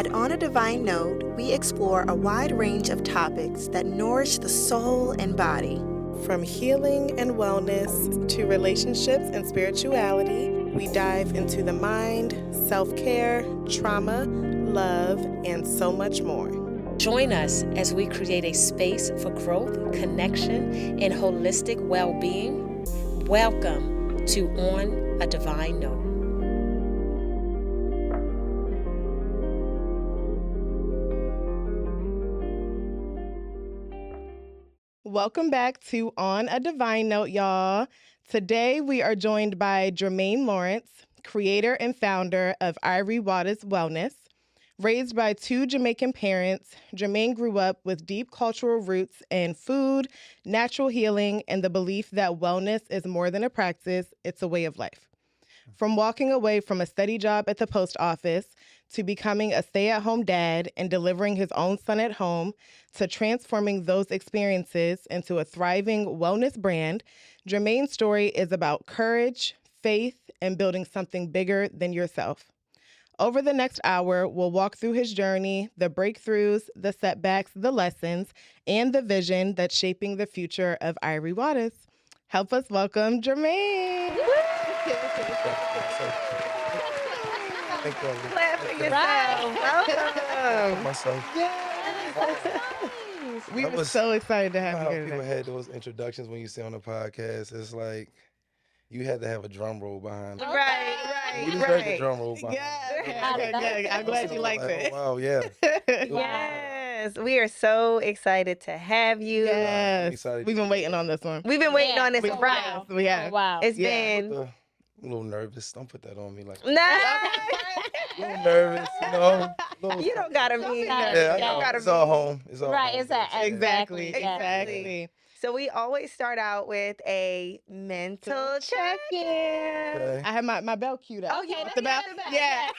At On a Divine Note, we explore a wide range of topics that nourish the soul and body. From healing and wellness to relationships and spirituality, we dive into the mind, self-care, trauma, love, and so much more. Join us as we create a space for growth, connection, and holistic well-being. Welcome to On a Divine Note. Welcome back to On a Divine Note, y'all. Today we are joined by Jermaine Lawrence, creator and founder of Irie Watas Wellness. Raised by two Jamaican parents, Jermaine grew up with deep cultural roots in food, natural healing, and the belief that wellness is more than a practice, it's a way of life. From walking away from a steady job at the post office to becoming a stay-at-home dad and delivering his own son at home to transforming those experiences into a thriving wellness brand, Jermaine's story is about courage, faith, and building something bigger than yourself. Over the next hour, we'll walk through his journey, the breakthroughs, the setbacks, the lessons, and the vision that's shaping the future of Irie Watas. Help us welcome Jermaine. Thank you. Clap for yourself. Welcome. Myself. Yes. We That were was- so excited to You know have how you here people today. had those introductions when you say on the podcast. It's like you had to have a drum roll behind it. Right, You just heard the drum roll behind Yeah, okay. I'm glad you liked it. Oh, wow, yeah. Yes, we are so excited to have you. Yes. Excited. We've been waiting on this one. We've been waiting on this We a have. while. We have. Wow. It's Yeah. been I'm a little nervous. Don't put that on me. Like, no. a little nervous, you know. You don't gotta be. Yeah, I you know. don't gotta It's all be. home. It's all Right, home. it's a- Exactly. Yeah. Exactly. So we always start out with a mental check-in. Okay. I have my bell queued up. Okay, the bell. Yeah.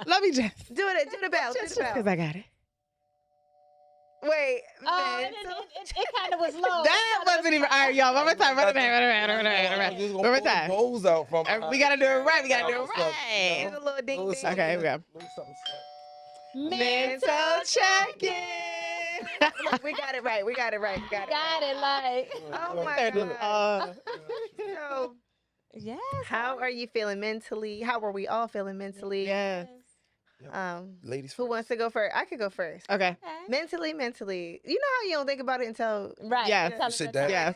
Let me just. Do the bell. Do Just the bell. because I got it. Wait. Oh, mental- it kind of was low. That wasn't even. All right, y'all. One more time. One more time. Just One gonna more pull the time. goals out from We gotta do it right. We gotta do it Give right. a little ding ding. Okay, here we go. Mental check-in. Look, we got it right. We got it right. Got it, like. Oh my God. So, Yes. how are you feeling mentally? How are we all feeling mentally? Yes. Ladies Who first. wants to go first? I could go first. Okay. Mentally. You know how you don't think about it until Right. Yeah. Tell Sit us- down. Yeah.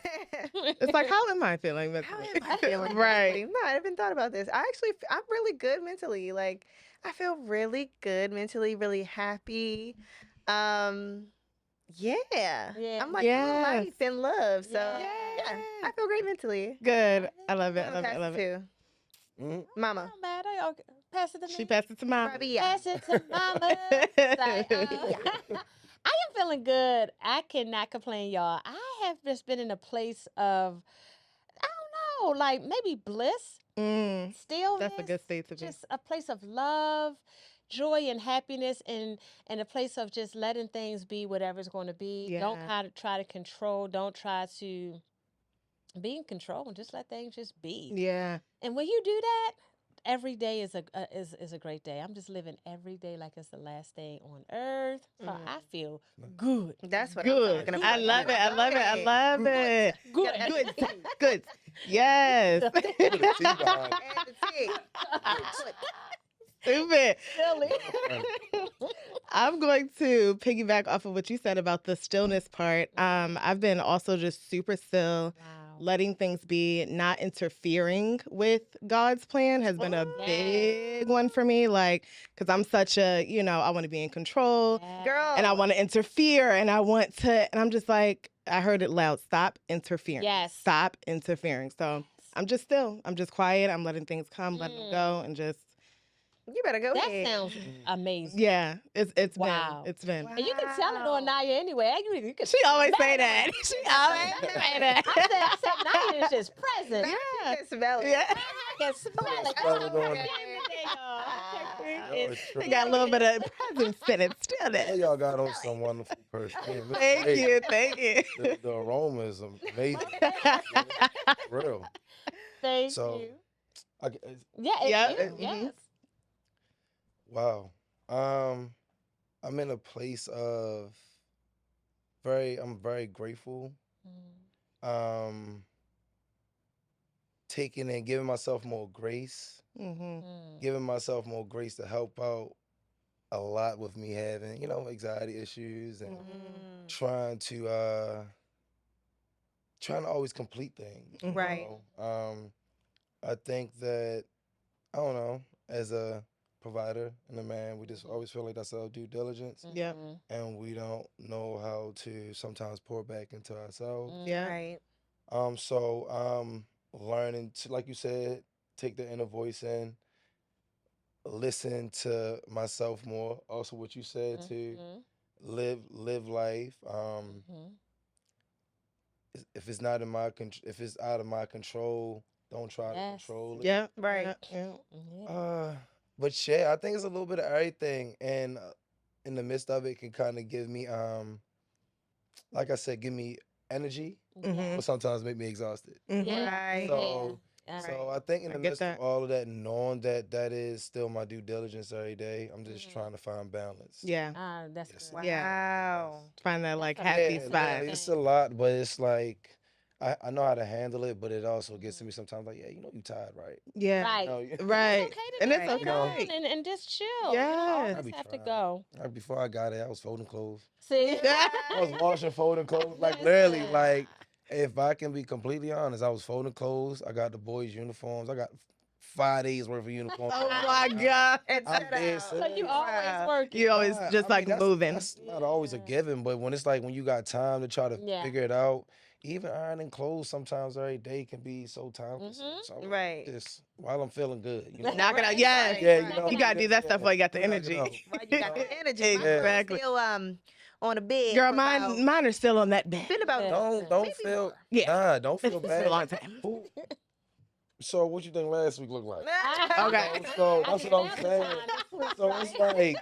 It's like, how am I feeling How mentally? am I feeling? Right. mentally? No, I haven't thought about this. I'm really good mentally. Like, I feel really good mentally, really happy. Yeah. Yeah. I'm like Yes. life and love. So Yeah. yeah, I feel great mentally. Good. I love it. I I'm love it. I pass love it it. to Mhm. Mama. Don't matter. Okay. Pass it to me. She passed it to mom. Robbie, yeah. Pass it to mama. It's like, I am feeling good. I cannot complain, y'all. I have just been in a place of, I don't know, like maybe bliss, Mm, stillness. that's a good state to be. Just a place of love, joy, and happiness, and a place of just letting things be whatever's going to be. Don't Yeah. try to control. Don't try to be in control, and just let things just be. Yeah. And when you do that, every day is a great day. I'm just living every day like it's the last day on earth. So I feel good. That's what Good. I'm talking I about. love it. I love it. I love it. Good. Good. Good. Yes. Put a T behind it. And the tea. Stupid. Really? I'm going to piggyback off of what you said about the stillness part. I've been also just super still, Wow. letting things be, not interfering with God's plan has been a Yes. big one for me. Like, because I'm such a, I want to be in control Girl. and I want to interfere and and I'm just like, I heard it loud. Stop interfering. Yes. Stop interfering. So I'm just still. I'm just quiet. I'm letting things come, letting them go, and just, You better go That ahead. sounds amazing. yeah, it's Wow. been. It's been. Wow. And you can tell it on Naya anyway. You can She always say that. She always say that. I said Naya is just present. You Yeah. can smell it. Yeah. I can smell it. Smell it on- It's- They got a little bit of presence in it still Oh, there. y'all got on some wonderful perfume. It's Thank amazing. you. Thank you. The aroma is amazing. Real. Thank So, you. I, Yeah, it's Yeah, you. mhm. Yes. wow. I'm in a place of I'm very grateful. Um, taking and giving myself more grace, giving myself more grace to help out a lot with me having, anxiety issues and trying to always complete things. Right. I think that I don't know, as a provider and a man, we just always feel like that's our due diligence. Yeah. And we don't know how to sometimes pour back into ourselves. Yeah. Right. So learning to, like you said, take the inner voice in, listen to myself more. Also, what you said to live life. If it's not in my if it's out of my control, don't try to control it. Yeah. Right. Yeah. But yeah, I think it's a little bit of everything, and in the midst of it, can kind of give me, like I said, give me energy, but sometimes make me exhausted. Right. So I think in I the get midst that. of all of that, knowing that that is still my due diligence every day, I'm just trying to find balance. Yeah. That's Yes, good. Yeah. Wow. Find that like a happy good spot. thing. it's a lot, but it's like I know how to handle it, but it also gets to me sometimes like, yeah, you tired, right? Yeah. Right. No, Right. It's okay to And just it's lay down okay. and just chill. Yes. You don't I always be have to trying. go. Before I got it, I was folding clothes. See? I was washing, folding clothes. Like literally, like if I can be completely honest, I was folding clothes. I got the boys' uniforms. I got 5 days worth of uniforms. Oh my God. I'm dead So you serious. always working. You always Nah, just I like mean, moving. That's not always a given, but when it's like when you got time to try to figure it out, even ironing clothes sometimes every day can be so time consuming. So I'm Right. just while I'm feeling good, Knock it out. Yes. Right. Yeah, You gotta do that stuff while you got the knock it energy. out. Right. You got the energy. My girl's Exactly. still on a bed. Girl, for about- mine are still on that bed. been about Don't maybe feel more. Yeah. don't feel It's been a long bad. time. Who- So what you think last week looked like? Okay. So that's what I'm saying. So it's like,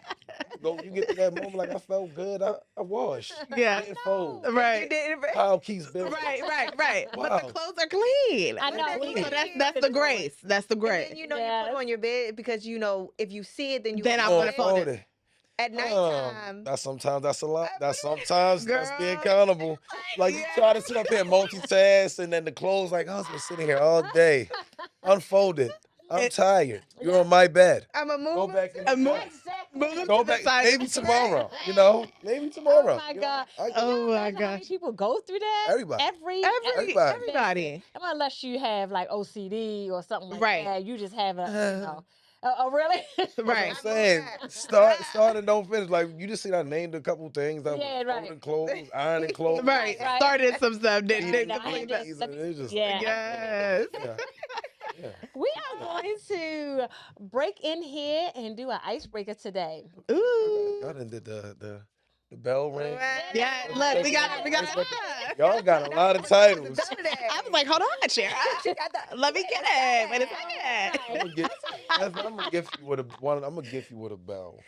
you get to that moment like I felt good. I washed. Yeah. Didn't fold. You Right. did it. Pile keeps building. Right. But Wow. the clothes are clean. I know. So that's the grace. That's the And grace. then you put it on your bed because if you see it, then you Then I wanna wanna fold fold it. At nighttime. That's a lot. That's sometimes that's being Girl. accountable. Like you try to sit up here and multitask, and then the clothes like I was been sitting here all day, unfolded. I'm tired. You're on my bed. I'm a Go mover. back in A the move- bed. Move them Go to the back. side. Maybe tomorrow. Maybe tomorrow. Oh my God. Oh my Imagine how many gosh. people go through that? Everybody. Everybody. Unless you have like OCD or something like Right. that. You just have oh really? Right. I'm saying start and don't finish. Like you just see I named a couple things. That Yeah, right. folding clothes, ironing clothes. Right. Right. Started some stuff. Didn't Eating complete cookies, that. and it's just Yeah. Yes. yeah. We are going to break in here and do an icebreaker today. Ooh. Y'all done did the bell ring. Yeah, look, we got Y'all got a lot of titles. I was like, hold on, Sharon. Let me get it. Wait a second. I'm gonna gift you with I'm gonna gift you with a bell.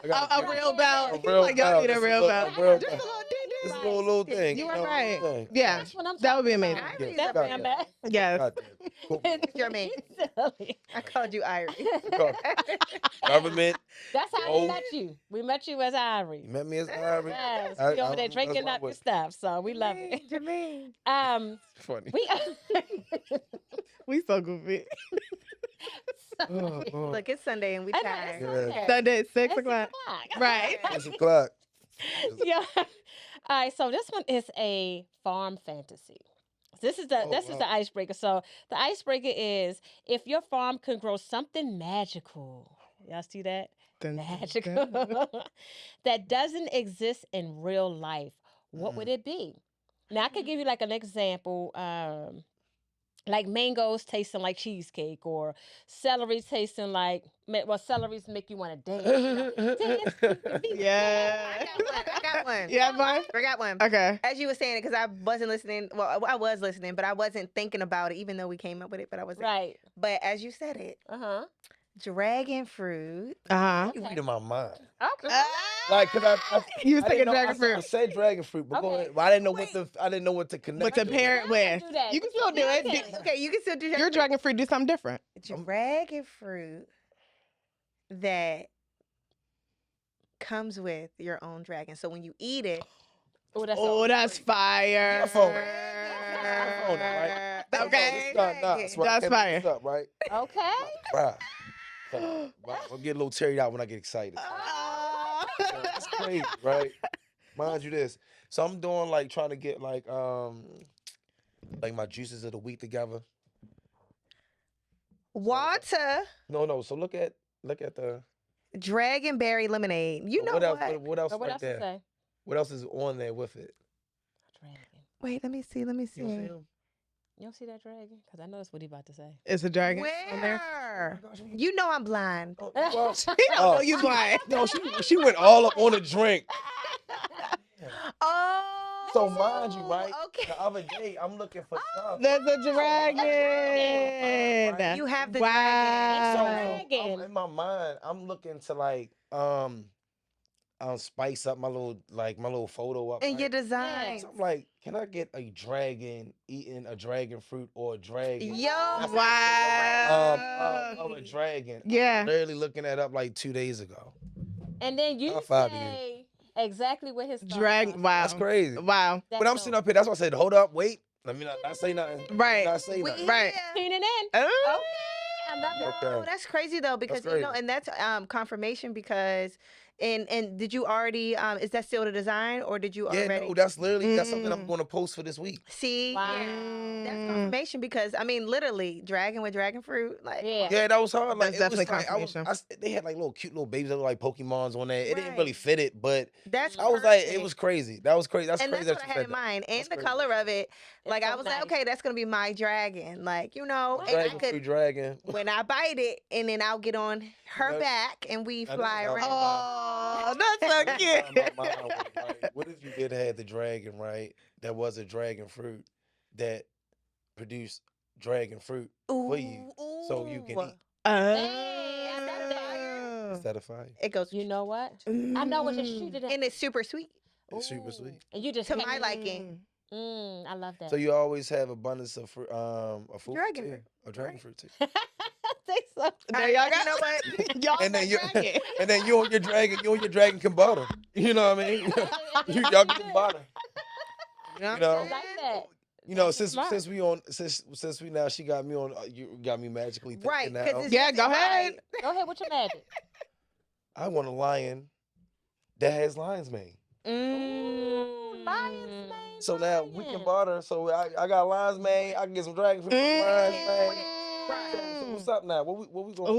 I got A real bell. A real Like, y'all bell. need a Just real bell. a real Just a bell. little ding ding. Just a little thing. You know are what I'm right. saying? Yeah, That's what I'm that would be talking amazing. about. Yeah, That got man that. back. Yes. God damn. Cool. Jermaine. Silly. I called you Irie. Government. That's how Oh. we met you. We met you as Irie. You met me as Irie. Yes, I- we over I- there drinking that's up what I your stuff, so we love it. Jermaine. Funny. We We so goofy. Oh, Lord. Look, it's Sunday and we I know, tired. it's Yeah. Sunday. Sunday at It's 6 o'clock. Right. 6 o'clock. Yeah. All right. So this one is a farm fantasy. This is the wow. icebreaker. So the icebreaker is if your farm could grow something magical. Y'all see that? Dun, dun, Magical. That doesn't exist in real life. What would it be? Now I could give you like an example. Like mangoes tasting like cheesecake, or celery tasting like celeries make you want to dance. Yeah. I got one. You have one? I got one. Okay. As you were saying it, because I wasn't listening. Well, I was listening, but I wasn't thinking about it, even though we came up with it. But I wasn't. Right. But as you said it, dragon fruit. Uh-huh. You reading my mind. Okay. Like, cause You was I thinking didn't know- dragon I fruit. said dragon fruit, but go Okay. ahead. Well, I didn't know what to connect. But to to. pair it with. do that. You can still do You it. can. Okay, you can still do Your dragon fruit do something different. dragon fruit that comes with your own dragon. So when you eat it, Oh, that's fire. Your phone. Your phone, right? Okay. That's right. That's Hey, fire. what's up, right? Okay. Bruh. I'll get a little teary out when I get excited. That's crazy, right? Mind you this. So I'm doing like trying to get like my juices of the week together. water, No. So look at the dragonberry lemonade. You know what else? what? What else So what right else there? to say? What else is on there with it? Dragon. Wait, let me see. You don't see see. 'em? You don't see that dragon? Because I know that's what he about to say. It's a dragon on there. Where? Oh my gosh, You know I'm blind. Oh, well, He don't know you blind. no, she went all up on the drink. Oh. So mind you, right? Okay. The other day I'm looking for stuff. There's a dragon. Right. You have the So dragon. Dragon. in my mind, I'm looking to like spice up my little photo up. And your right? design. So I'm like, can I get a dragon eating a dragon fruit or a dragon? Yo. Wow. Of a dragon. Yeah. Literally looking that up like 2 days ago. And then you High five to you. say exactly what his thought Dragon. was. Wow. That's crazy. Wow. That's But I'm dope. sitting up here. That's why I said, hold up, wait. Let me not say nothing. Right. Not say We nothing. Right. here. Tuning in. Oh. Okay. I love it. Oh, Okay. that's crazy though, because crazy. and that's confirmation because and did you already is that still the design or did you Yeah, already no, that's something I'm Mm. going to post for this week. see? Wow. Yeah. That's Mm. confirmation because I mean literally dragon with dragon fruit like Yeah. Yeah, that was hard. Like, That's it was definitely like, confirmation. they had like little cute little babies that look like Pokemons on there. It didn't really Right. fit it, but that's I was like, it perfect. was crazy. That was crazy. That's and crazy that's that what you I had said in that. mind, and That's the crazy. color of it. It's Like I so was nice. like, okay, that's gonna be my dragon. Like and I Dragon could free dragon. when I bite it, and then I'll get on her That- back, and we that fly is how- around. Oh, that's so That's cute. how my mind was, right? What if you did have the dragon, right? That was a dragon fruit that produced dragon fruit for you, so you can Ooh. eat Oh. instead of fire. It goes, You know what? I know what to shoot it at. and it's super sweet It's super Ooh. sweet. And you just to kept my it- liking. I love that. So you always have abundance of fruit, of food Dragon too, fruit. of dragon fruit too. Think so. There y'all go. You know what? Y'all And then got you, dragon. and then you and your dragon can butter. You know what I mean? Y'all can butter. You I know. like that. You know, That's smart. since we now she got me on, you got me magically thinking Right, now. because Yeah, go ahead. Go ahead with your magic. I want a lion that has lion's mane. Ooh, lion's Mm. mane. So now we can lion. barter. So I got lion's mane. I can get some dragon fruit from lion's mane. So what's up now? What we going? So now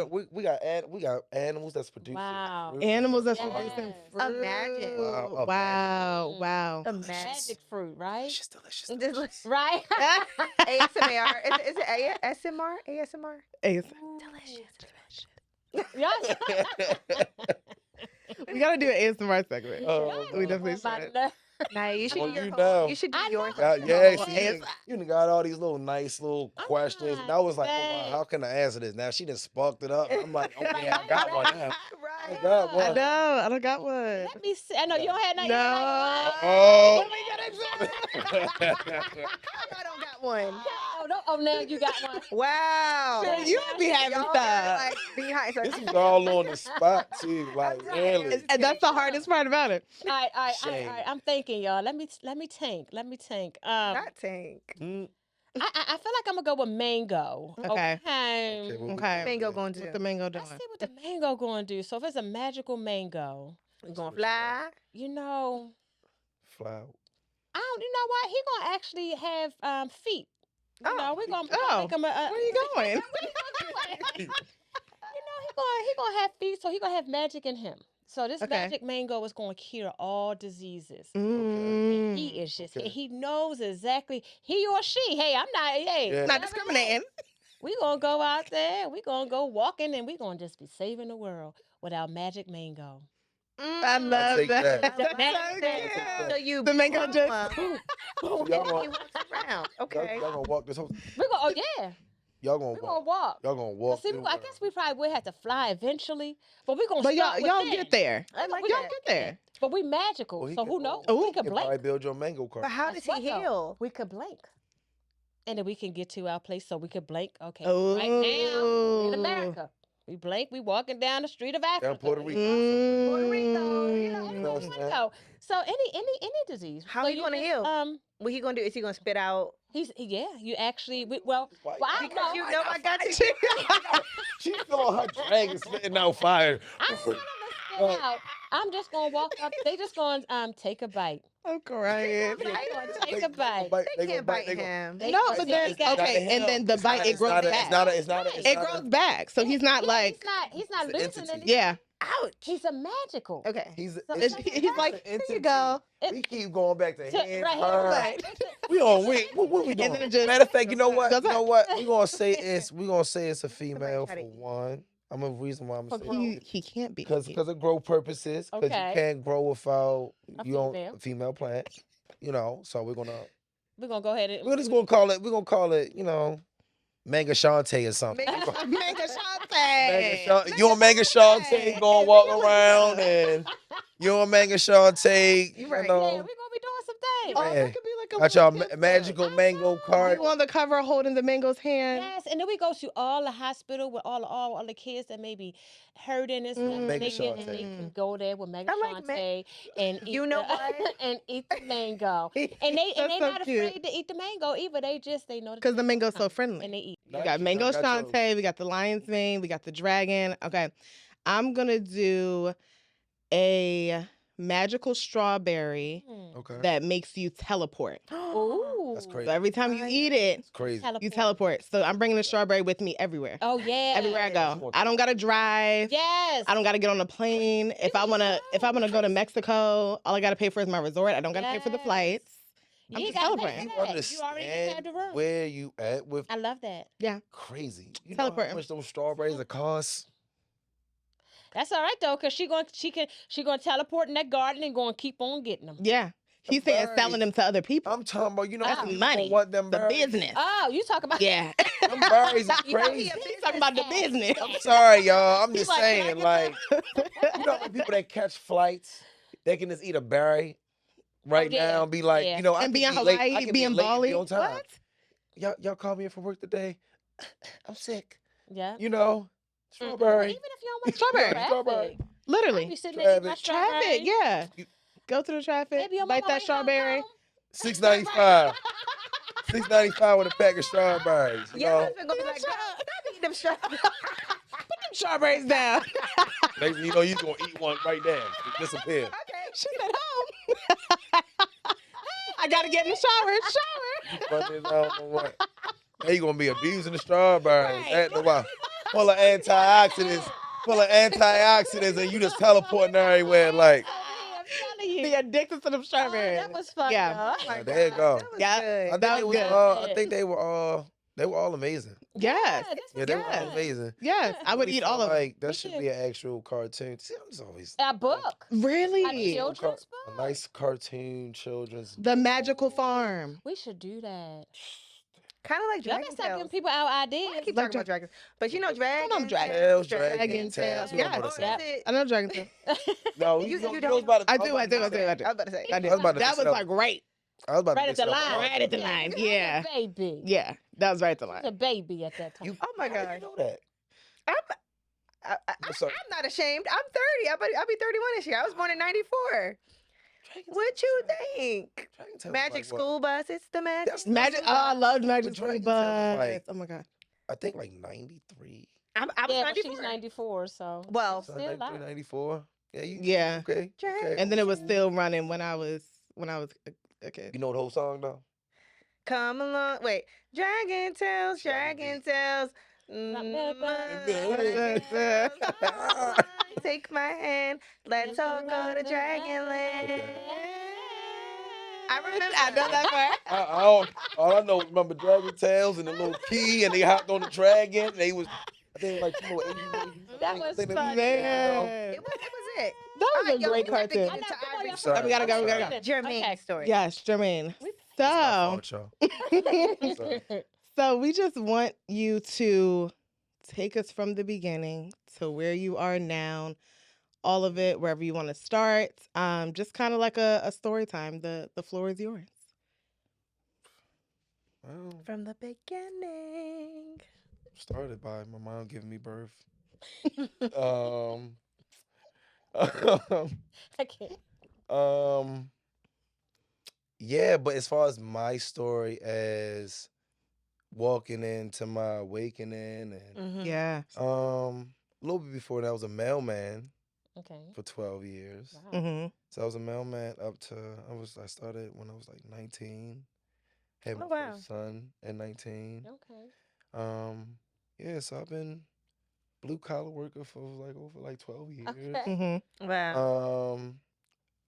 Ooh. we got animals that's producing Wow. fruit. Animals that's Yes. producing fruit. Imagine. Wow, Wow. Mm. Wow. Imagine. Magic fruit, right? Delicious, delicious, Just delicious. Right? ASMR. Is it ASMR? ASMR? Delicious. Yes. We gotta do an ASMR segment. Oh, We definitely My should. nerve. Nah, you should Well, do your you whole- know. You should do I yours. know. Yeah, Oh, see, ASMR. you done got all these little nice little questions. And I was like, oh, wow, dang. how can I answer this? Now she done sparked it up. I'm like, okay, I got one now. I Right. got I one. know. I don't got one. Let me see. I know you don't have nothing. No. Oh. I don't got one. Oh, now you got one. Wow. Sure, you be having Y'all stuff. are, like behind. This was all on the spot too, like really. And that's the hardest part about it. All right. Shame. I'm thinking, y'all. Let me think. Not tank. Mm, I feel like I'm gonna go with mango. Okay. okay, what we Okay. got Mango there? going to What do? the mango Let's doing? see what the mango gonna do. So if it's a magical mango, Going to fly. you know, Flower. you know what? He gonna actually have feet. You Oh. know, we're gonna Oh. make him a. Where are you going? You know, he gonna have feet, so he gonna have magic in him. So this Okay. magic mango is gonna cure all diseases. Mm. He is just Okay. he knows exactly he or she. Hey, I'm not. Hey, Yeah. Not discriminating. we gonna go out there. We gonna go walking, and we gonna just be saving the world with our magic mango. I love take that. that. That's Magic so mango. cute. So you The mango bump just- him, Y'all and gonna, he walks around. Okay. y'all gonna walk this whole. We gonna. Oh yeah, Y'all gonna we gonna walk. walk. Y'all gonna But walk. see, through I the guess we probably would have to fly eventually, but we gonna. But start y'all within. get there. I like Y'all that. get there. But we magical, Well, he so can- who knows? Ooh. We You could can blink. probably build your mango cart. But how That's does he what, though? heal? We could blink. And then we can get to our place so we could blink. Okay. Right now, we're in Ooh. America. We blink, we walking down the street of Africa. Down Puerto Rico. Puerto Rico, you know. You know what I'm saying? So, any disease. How so he gonna heal? What he gonna do? Is he gonna spit out? You actually, well, I don't Because know. you know I got you. She's feeling her dragon spitting out fire. I'm not gonna spit out. I'm just gonna walk up. They just gonna take a bite. I'm crying. They gonna take a bite. They can't bite him. They No, gonna but then take a- okay, and then the bite it grows back. It grows back, so he's not like he's not it's an losing entity. anything. yeah. Ouch. He's a magical. Okay. He's Like here you go. We keep going back to hands. Right her. here. We on what we doing? then it just Matter of fact, you know what? goes You know back. what? We gonna say it's a female try to for eat. one. I'm a reason why I'm For saying He can't be. because of growth purposes. Because Okay. you can't grow without A a female plant. You know, so we're gonna go ahead and we're just gonna call it you know, Manga Shantae or something. Mega Shante. You and Manga Shantae gonna walk around and you and Manga Shantae, you right. Yeah, we're know, gonna be doing some things. Oh, Man. that could be like a got y'all little kid's magical book. mango card. You on the cover holding the mango's hand. Yes, and then we go to all the hospital with all the kids that may be hurting and stuff. Mm. Mega They can Shantae. go there with Mega I like Shantae and eat You know the, what? and eat the mango. And they That's so not cute. afraid to eat the mango either. They know Because the mango's so and friendly. they eat. We got mango Shantae, we got the lion's mane, we got the dragon. Okay. I'm gonna do a magical strawberry Okay. that makes you teleport. Ooh, That's crazy. So every time you eat it, It's crazy. you teleport. So I'm bringing the strawberry with me everywhere. Oh yeah, Everywhere I go. I don't gotta drive. Yes. I don't gotta get on a plane. If I wanna go to Mexico, all I gotta pay for is my resort. I don't gotta pay for the Yes. flights. You I'm ain't just gotta pay celebrating. for You that. You already have understand the room. where you at with I love that. crazy. You know Teleporting. how much those strawberries are cost? That's all right though, cause she gonna teleport in that garden and gonna keep on getting them. Yeah. He's saying selling them to other people. I'm talking about, you know, That's people money. want them The berries. business. Oh, you talk about Yeah. Them berries is You know, crazy. He's talking about the business. I'm sorry, y'all. I'm just like, can I saying, get like, you know, the people that catch flights, they can just eat a berry right yeah. now and be like, Yeah. you know, I And can be in be late. I Hawaii, can be in late and Bali. be on time. What? Y'all call me in for work today. I'm sick. yeah. You know, Even strawberry. if you don't want Strawberry. Strawberry. Literally. Be sitting there eating my Traffic. Traffic, strawberries. yeah. You- Go through the traffic, Maybe I'm on bite my that way strawberry. home. $6.95. $6.95 with a pack of strawberries. You Your know, husband gonna be like, "Girl, stop eating them strawberries." Strawberries down. next thing you know, you gonna eat one right there. It disappear. Okay. She's at home. I gotta get in the shower. Funny as I don't know what. Now you gonna be abusing the strawberries Right. after a while. Full of antioxidants. And you just teleporting everywhere like. I'm telling you. Be addicted to them Oh, strawberries. that was fun. Yeah. though. Oh my There you God, go. That was Yeah. good. I think That they was was good. all. I think they were all amazing. Yes. this Yeah, was they were all good. amazing. Yes. I would Really eat all feel of them. like that Me should too. be an actual cartoon. See, I'm just always A book. Really? A children's a book. nice cartoon children's. The Magical Farm. We should do that. Kind of like Y'all Dragon better stop giving Tales. people our I ideas. keep Like talking about dragons, but you know Dragon Dragon Tales, Dragon Dragon Tales. Tales. We don't Yeah. know Oh, the that's same. it. I know Dragon Tales. No, You you don't was about to. I do. I was about to say. I did. I was about to That mix was it up. like right. I was about to Right at mix the it up. line. Right at the line. Yeah. Baby. Yeah. That was right at the He was line. a baby at that time. Oh my How God. you know that? I'm sorry. not ashamed. I'm 30. I'll be 31 this year. I was born in '94. What you think? Dragon Tales Magic like what? School Bus. It's the magic. That's- Magic. Oh, I loved Magic But School Dragon Tales was Bus. like- Oh my God. I think like 93. I was Yeah, but 94. she's 94, so. Well, So Still 93, alive. 94. Yeah, you Yeah. okay? Okay. And then it was still running when I was a kid. You know the whole song though? come along. Wait. Dragon Tales. Dragon Tales. Take my hand. Let's all go to Dragonland. I remember. I know that part. I don't, all I know is remember Dragon Tales and the little key and they hopped on the dragon. They was I think like some little Asian. That was fun. Man. It was it. That was a Yo, great we have to get cartoon. into Irie. Sorry. We gotta go. Jermaine Okay. story. Yes, Jermaine. It's my So, fault, y'all. Sorry. so we just want you to take us from the beginning to where you are now, all of it, wherever you want to start. Just kind of like a story time. The floor is yours. Well, From the beginning. started by my mom giving me birth. Um, I can't. um, yeah, but as far as my story as walking into my awakening and Mhm. Yeah. a little bit before that I was a mailman Okay. for 12 years. Wow. Mm-hmm. So I was a mailman up to I started when I was like 19. Had my Oh wow. first son at 19. Okay. Um yeah, so I've been blue collar worker for like over like 12 years. Okay. Mm-hmm. Wow. Um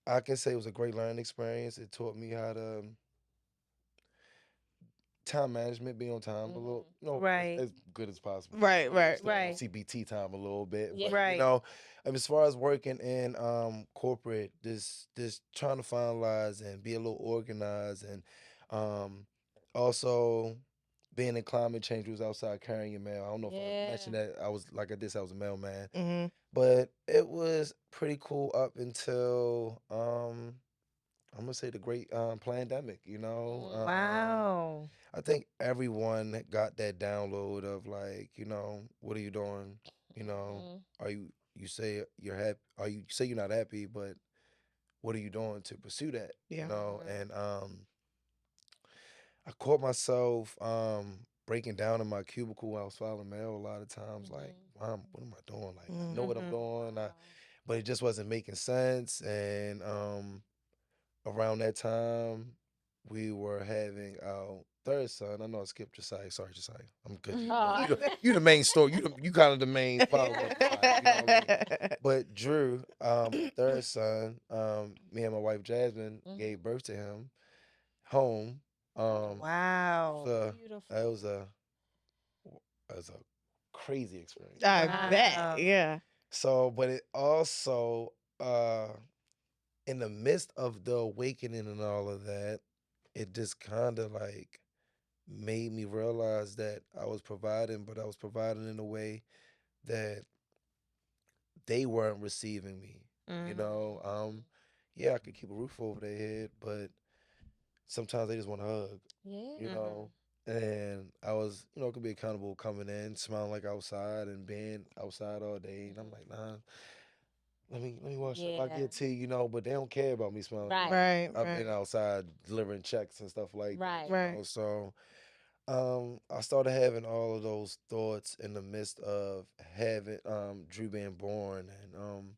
I can say it was a great learning experience. It taught me how to time management, be on time a little, Right. as good as possible. Right, right. Stay on Right. CBT time a little bit, Yeah. but Right. as far as working in corporate, this trying to finalize and be a little organized, and um also being in climate change, was outside carrying your mail. I don't know if I Yeah. mentioned that I was like I did say I was a mailman, Mm-hmm. but it was pretty cool up until I'm gonna say the great pandemic. Wow. I think everyone got that download of like, what are you doing? You know, Mm-hmm. are you say you're happy? Are you say you're not happy, but what are you doing to pursue that? Yeah. And I caught myself breaking down in my cubicle when I was filing mail a lot of times, like, Mom, what am I doing? Like, I know what I'm Mm-hmm. doing, Wow. but it just wasn't making sense. And around that time, we were having our third son. I know I skipped Josiah. Sorry, Josiah. I'm good. Oh. You the main story. You kind of the main follower of Josiah. You know what I mean? But Drew, my third son, me and my wife Jasmine gave birth to him home. Wow. So Beautiful. it was a crazy experience. I bet. Wow. Yeah. So, but it also in the midst of the awakening and all of that, it just kind of like made me realize that I was providing, but I was providing in a way that they weren't receiving me. You Mhm. know, yeah, I could keep a roof over their head, but sometimes they just want a hug. Yeah. You Mhm. know, and I was, could be accountable coming in, smelling like outside and being outside all day, and I'm like, nah, let me wash up. I Yeah. get tea, but they don't care about me smelling. Right. Right, I've right, been outside delivering checks and stuff like that. Right. right. So I started having all of those thoughts in the midst of having Drew being born, and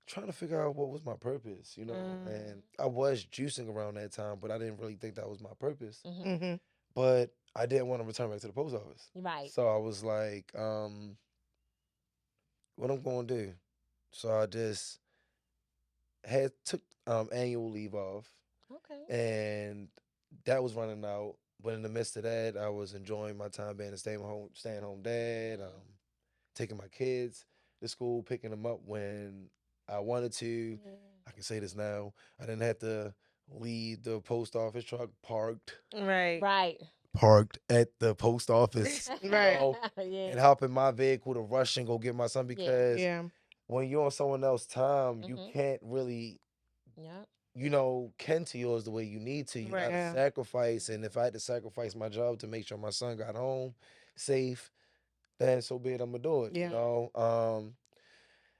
trying to figure out what was my purpose, Mm. and I was juicing around that time, but I didn't really think that was my purpose. Mm-hmm. Mm-hmm. But I didn't want to return back to the post office. Right. So I was like, what I'm gonna do. So I just had took annual leave off, Okay. and that was running out. But in the midst of that, I was enjoying my time being a staying home dad, taking my kids to school, picking them up when I wanted to. Yeah. I can say this now. I didn't have to leave the post office truck Right. Right. parked at the post office, Right. Yeah. and hop in my vehicle to rush and go get my son, Yeah. because Yeah. when you're on someone else's time, you Mm-hmm. can't really, Yeah. can to yours the way you need to. You Right. gotta Yeah. sacrifice. And if I had to sacrifice my job to make sure my son got home safe, then so be it, I'm gonna do it, Yeah.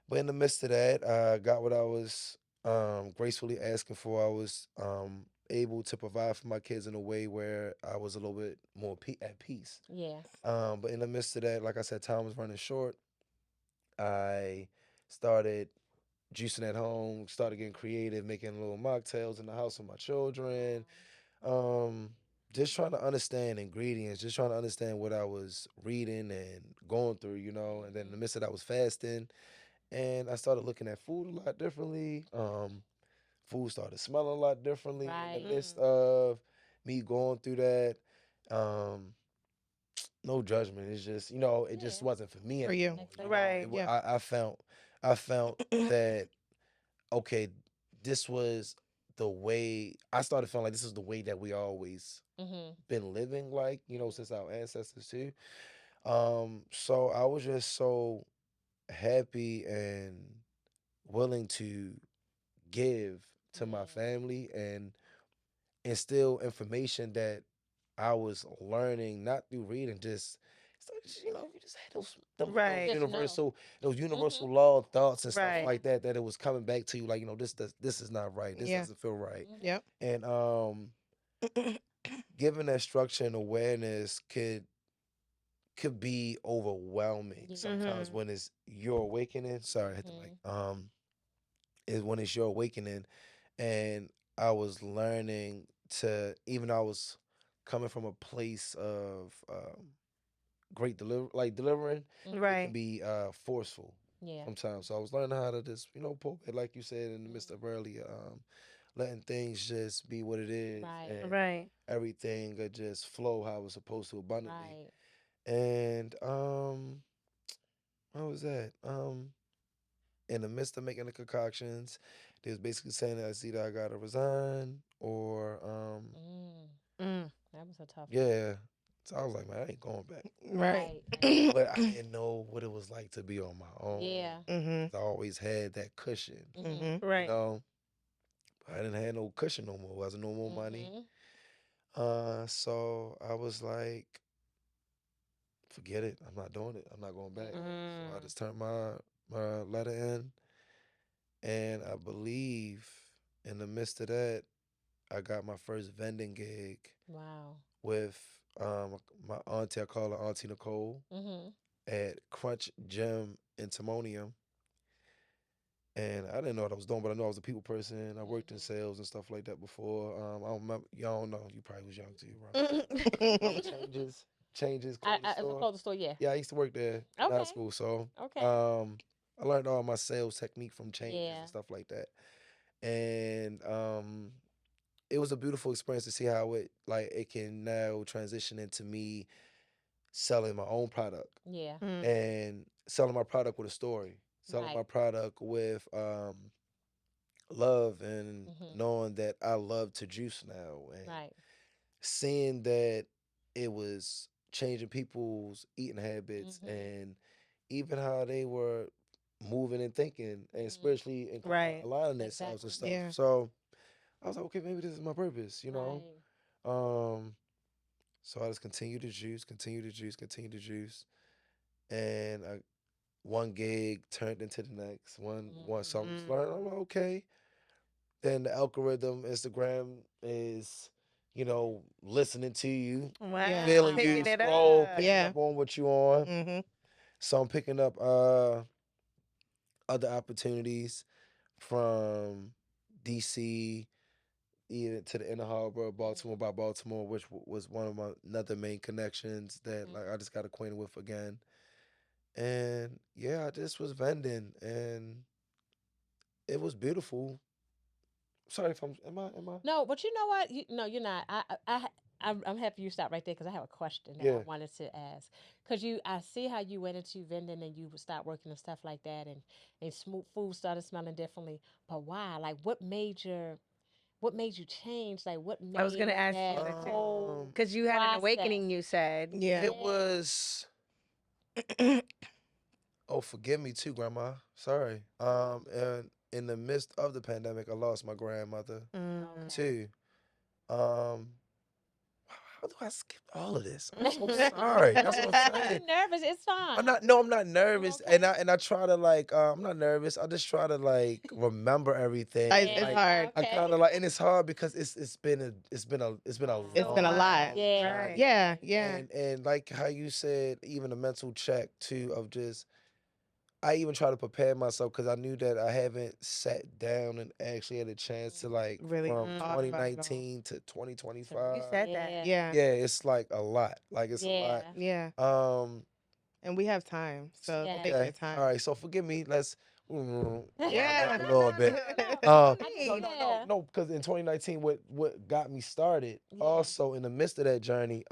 But in the midst of that, I got what I was gracefully asking for. I was able to provide for my kids in a way where I was a little bit more at peace. Yeah. But in the midst of that, like I said, time was running short. I started juicing at home, started getting creative, making little mocktails in the house with my children. Um, just trying to understand ingredients, just trying to understand what I was reading and going through, And then in the midst of that, I was fasting, and I started looking at food a lot differently. Food started smelling a lot differently in the Right. midst Mm. of me going through that. Um, no judgment. It's just, it Yeah. just wasn't for me For you. anymore. Right. Yeah. I felt that, okay, this was the way. I started feeling like this is the way that we always Mm-hmm. been living, like, since our ancestors too. So I was just so happy and willing to give to my Yeah. family and instill information that I was learning, not through reading, just you know, you just had Right. Just know. those Mhm. universal law thoughts and stuff Right. like that. That it was coming back to you, like, you know, this is not right. This Yeah. doesn't feel right. Mhm. Yep. And given that structure and awareness could be overwhelming Yeah. sometimes Mhm. when it's your awakening. Sorry, I hit the mic. Mhm. Is when it's your awakening, and I was learning to, even though I was coming from a place of delivering, it Mhm. can Right. be forceful Yeah. sometimes. So I was learning how to just, you know, pull it, like you said in the midst of earlier, letting things just be what it is, Right. and Right. everything could just flow how it's supposed to abundantly. Right. And what was that? In the midst of making the concoctions, they was basically saying that it's either I gotta resign or Mm. Mm. That was a tough one. yeah. So I was like, man, I ain't going back. Right. Right. But I didn't know what it was like to be on my own. Yeah. Mhm. I always had that cushion, Mhm. Mhm. you Right. know. I didn't have no cushion no more. It wasn't no more money. Mhm. So I was like, forget it. I'm not doing it. I'm not going back. Mhm. So I Mm. just turned my letter in, and I believe in the midst of that, I got my first vending gig Wow. with my auntie. I call her Auntie Nicole Mhm. at Crunch Gym in Timonium. And I didn't know what I was doing, but I know I was a people person. I worked in Mhm. sales and stuff like that before. I don't remember. Y'all don't know. You probably was young too, bro. Changes, clothing At the store. clothing store, yeah. Yeah, I used to work there in high Okay. school. So Okay. I learned all my sales technique from changes Yeah. and stuff like that. And it was a beautiful experience to see how it can now transition into me selling my own product Yeah. Mm. and selling my product with a story, selling Right. my product with love, and Mhm. knowing that I love to juice now, and Right. seeing that it was changing people's eating habits Mhm. and even how they were moving and thinking and Mhm. spiritually Right. aligning themselves and Exactly. stuff. Yeah. So I was like, okay, maybe this is my purpose, you know. Right. Um, so I just continue to juice, continue to juice, continue to juice, and one gig turned into the next one. So I'm Mhm. just learning. I'm like, okay. Then the algorithm, Instagram is, you know, listening to you, Yeah. feeling Wow. you, Picking Wow. it scroll, up. picking Yeah. up on what you on. Mhm. So I'm picking up other opportunities from DC, even to the inner harbor of Baltimore by Baltimore, which was one of my another main connections that Mhm. like I just got acquainted with again. And yeah, I just was vending, and it was beautiful. Sorry if I'm am I? No, but you know what? No, you're not. I'm happy you stopped right there because I have a question that I Yeah. wanted to ask. Because I see how you went into vending and you would start working and stuff like that, and smooth food started smelling differently. But why? Like, what made you change? Like, what I was made gonna ask you that that too. whole Because you had an process? awakening, you said. Yeah. It Yeah. was oh, forgive me too, Grandma. Sorry. And in the midst of the pandemic, I lost my grandmother Mm. Okay. too. Um, how do I skip all of this? I'm so Don't sorry. That's what I'm saying. be nervous. It's I'm fine. not. No, I'm not You nervous, okay? and I try to like. I'm not nervous. I just try to like remember everything. It's Yeah. Like hard. I Okay. kind of like, and it's hard because it's been a It's Wow. been a long lot. Yeah. journey, Right. Yeah. Yeah. and like how you said, even a mental check too of just. I even try to prepare myself because I knew that I haven't sat down and actually had a chance to like Really from Mm. thought about it all. 2019 to You 2025. said that. Yeah. Yeah. Yeah, it's like a lot. Like it's a lot. Yeah. Yeah. Um, And we have time, so Yeah. take your okay. All time. right. So forgive me. Let's wind back Yeah. a No, little no, bit. no, no. Uh, no, Please. no, no, Yeah. no. Because in 2019, what got me started, Yeah. also in the midst of that journey,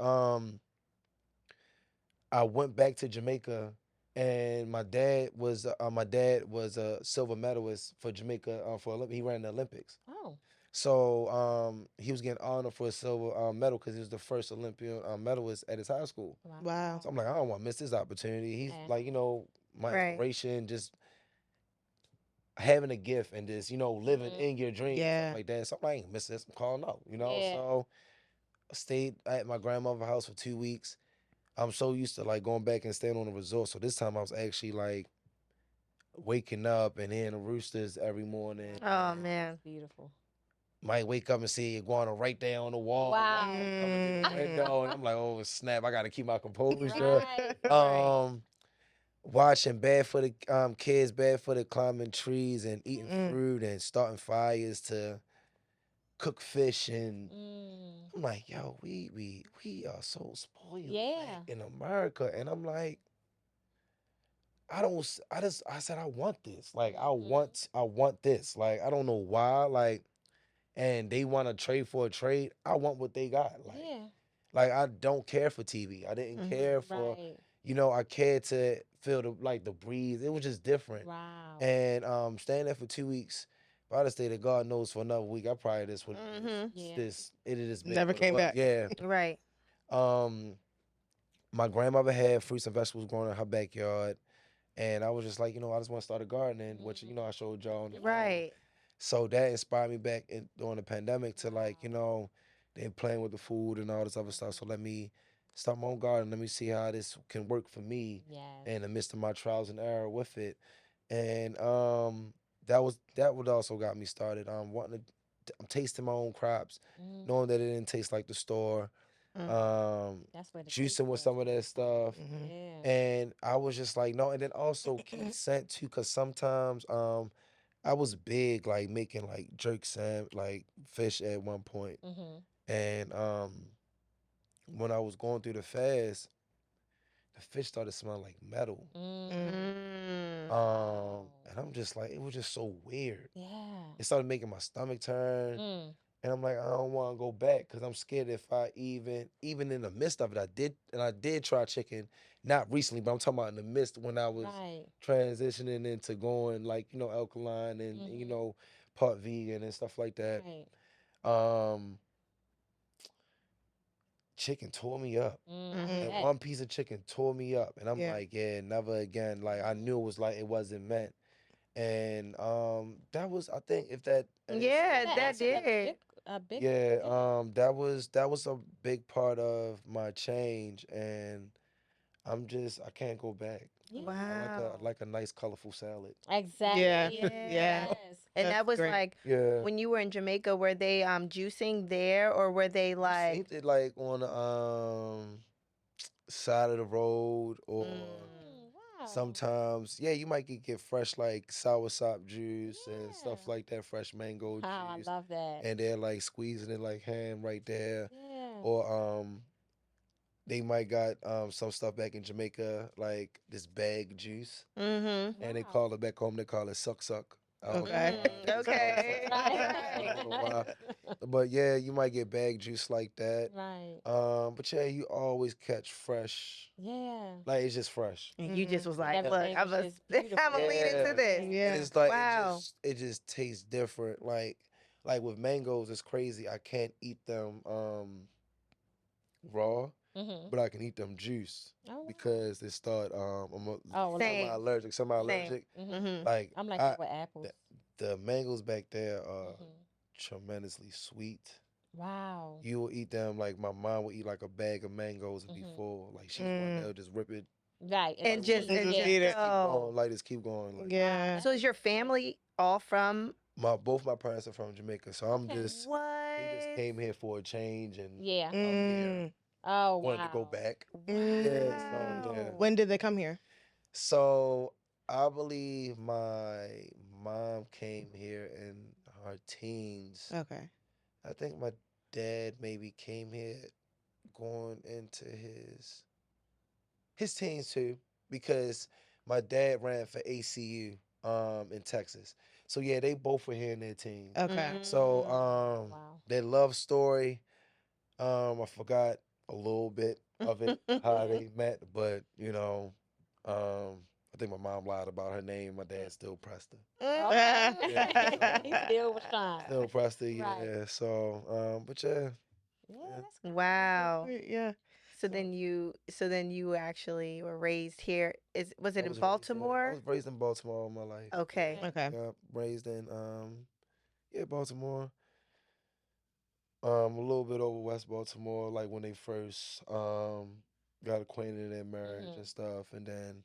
I went back to Jamaica, and my dad was a silver medalist for Jamaica he ran the Olympics. Oh. So he was getting honored for a silver medal because he was the first Olympian medalist at his high school. Wow. So I'm like, I don't want to miss this opportunity. He's Yeah. like, you know, my Right. inspiration, just having a gift and just, you know, living Mhm. in your dreams and stuff Yeah. like that. So I'm like, I ain't miss this. I'm calling out, you know. Yeah. So I stayed at my grandmother's house for 2 weeks. I'm so used to like going back and staying on the resort. So this time I was actually like waking up and hearing the roosters every morning. Oh And man. Beautiful. might wake up and see iguana right there on the wall. Wow. Coming through the window, and I'm like, oh snap! I gotta keep my composure. Right. Right. Watching barefooted kids barefooted climbing trees and eating Mm. fruit and starting fires to cook fish, and Mm. I'm like, yo, we are so spoiled Yeah. like, in America, and I'm like, I said I want this, like I want this, like I don't know why, like, and they want to trade for a trade. I want what they got, Yeah. like I don't care for TV. I didn't care for, Right. I cared to feel the breeze. It was just different. Wow. And staying there for 2 weeks, if I'd have stayed there, God knows, for another week, I probably just would Yeah. it had just been Never what it came was. back. Yeah. Right. My grandmother had fruits and vegetables growing in her backyard, and I was just like, I just want to start a garden, which I showed y'all on the Right. So that inspired me back during the pandemic to like, Wow. they playing with the food and all this other stuff. So let me start my own garden. Let me see how this can work for me Yes. in the midst of my trials and error with it. And that would also got me started. Wanting to, I'm tasting my own crops, Mm. knowing that it didn't taste like the store. That's where the taste Juicing with some of that stuff. Mhm. Yeah. And I was just like, no, and then also consent too, because sometimes I was big like making like jerk salmon, like fish at one point. And when I was going through the fast, the fish started smelling like metal. Mm. And I'm just like, it was just so weird. Yeah. It started making my stomach turn. And I'm like, I don't want to go back because I'm scared if I even in the midst of it, I did try chicken, not recently, but I'm talking about in the midst when I was Right. transitioning into going like, alkaline and, part vegan and stuff like that. Right. Um, Chicken tore me up. I And bet. one piece of chicken tore me up. And I'm Yeah. like, yeah, never again. Like I knew it was like it wasn't meant. And that was, I think, if that Yeah, That that answered did. a big yeah, yeah. that was a big part of my change, and I can't go back. Yeah. Wow. I like a nice colorful salad. Yeah. Exactly. Yeah. Yes. And That's that was great. like Yeah. when you were in Jamaica, were they juicing there or were they You like seen it like on the side of the road, or Wow. sometimes, yeah, you might get fresh like soursop juice and stuff Yeah. like that, fresh mango Wow, I juice, love that. and they're like squeezing it like ham right there. Yeah. Or they might got some stuff back in Jamaica, like this bag juice, Mm-hmm. and they Wow. call it back home. They call it suck suck. I don't know Okay. why it's called suck Okay. suck. I don't know why, Right. but yeah, you might get bag juice like that. Right. But yeah, you always catch fresh. Yeah. Like it's just fresh. And you just was And like, look, everything I'm was a, just I'm beautiful. gonna lean into Yeah, this. and Yeah. it's like Wow. it just tastes different. Like with mangoes, it's crazy. I can't eat them raw, but I can eat them juice Oh, wow. because they start Oh, Same. semi-allergic, Same. semi-allergic. Mm-hmm. Like I'm like I that with apples. the mangoes back there are Mhm. tremendously sweet. Wow. You will eat them like my mom would eat like a bag of mangoes and be full. Like she's one that would just rip it, Right. And And just eat. And just Yeah. eat it. keep going, go. like just keep going. Like Wow. Yeah. So is your family all from both my parents are from Jamaica, so I'm Okay. just what? they just came here for a change, and Yeah. I'm here. Mm. Oh, Wanted to go wow. back. Yeah, so yeah. Wow. When did they come here? So I believe my mom came here in her teens. Okay. I think my dad maybe came here going into his teens too, because my dad ran for ACU in Texas. So yeah, they both were here in their teens. Okay. So Wow. their love story, I forgot a little bit of it, how they met, but I think my mom lied about her name. My dad still pressed her. Okay. Yeah, He still was trying. still pressed her, Right. yeah. So, but yeah, Yeah, yeah. that's cool. Wow. Sweet, yeah. So then you actually were raised here. Was it I in was raised in I Baltimore? was raised in Baltimore all my life. Okay. Yeah, Okay. yeah, raised in yeah, Baltimore. A little bit over West Baltimore, like when they first got acquainted in marriage and stuff, and then